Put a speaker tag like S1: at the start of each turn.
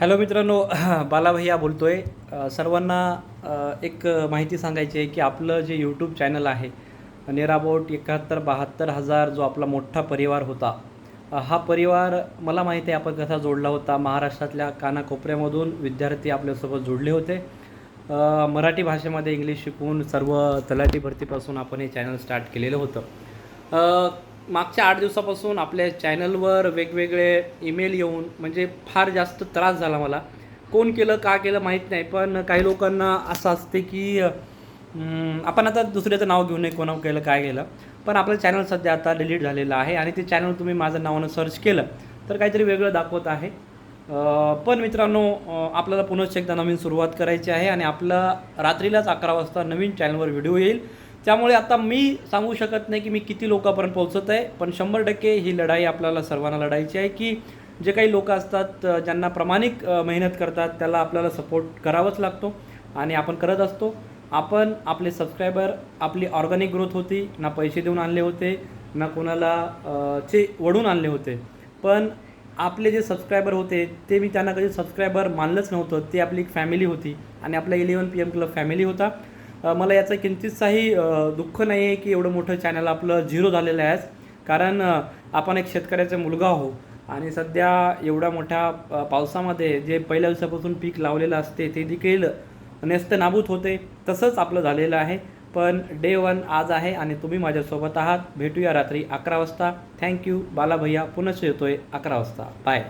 S1: Hello मित्रांनो, बाला भैया बोलतो आहे. सर्वांना एक माहिती सांगायची आहे की आपलं जे यूट्यूब चॅनल आहे, नियर अबाउट 71-72 हजार जो आपला मोठा परिवार होता, हा परिवार मला माहिती आहे आपण कसा जोडला होता. महाराष्ट्रातल्या कानाकोपऱ्यामधून विद्यार्थी आपल्यासोबत जोडले होते. मराठी भाषेमध्ये इंग्लिश शिकून सर्व तलाठी भरतीपासून आपण हे चॅनल स्टार्ट केलेलं होतं. मागच्या 8 दिवसापासून आपल्या चॅनलवर वेगवेगळे ईमेल येऊन म्हणजे फार जास्त त्रास झाला मला. कोण केलं, का केलं माहीत नाही. पण काही लोकांना असं असते की आपण आता दुसऱ्याचं नाव घेऊ नये, कोणा केलं काय केलं. पण आपलं चॅनल सध्या आता डिलीट झालेलं आहे आणि ते चॅनल तुम्ही माझं नावानं सर्च केलं तर काहीतरी वेगळं दाखवत आहे. पण मित्रांनो, आपल्याला पुनश्च एकदा नवीन सुरुवात करायची आहे आणि आपला रात्रीलाच 11 वाजता नवीन चॅनलवर व्हिडिओ येईल. त्यामुळे आता मी सांगू शकत नाही की मी किती लोकांपर्यंत पोहोचत आहे, पण 100% ही लढाई आपल्याला सर्वांना लढायची आहे की जे काही लोक असतात, ज्यांना प्रामाणिक मेहनत करतात, त्याला आपल्याला सपोर्ट करावाच लागतो आणि आपण करत असतो. आपण आपले सबस्क्रायबर, आपली ऑर्गॅनिक ग्रोथ होती, ना पैसे देऊन आणले होते, ना कोणाला चे वडून आणले होते. पण आपले जे सबस्क्रायबर होते ते मी त्यांना कधी सबस्क्रायबर मानलंच नव्हतं. ते आपली एक फॅमिली होती आणि आपला 11 PM क्लब फॅमिली होता. मला याचं किंचितसाही दुःख नाही आहे की एवढं मोठं चॅनल आपलं झिरो झालेलं आहे. कारण आपण एक शेतकऱ्याचा मुलगा आहो आणि सध्या एवढ्या मोठ्या पावसामध्ये जे पहिल्या दिवसापासून पीक लावलेलं असते ते देखील नेस्तनाबूत होते. तसंच आपलं झालेलं आहे. पण डे 1 आज आहे आणि तुम्ही माझ्यासोबत आहात. भेटूया रात्री 11 वाजता. थँक्यू. बाला भैया पुनश्च येतोय 11 वाजता. बाय.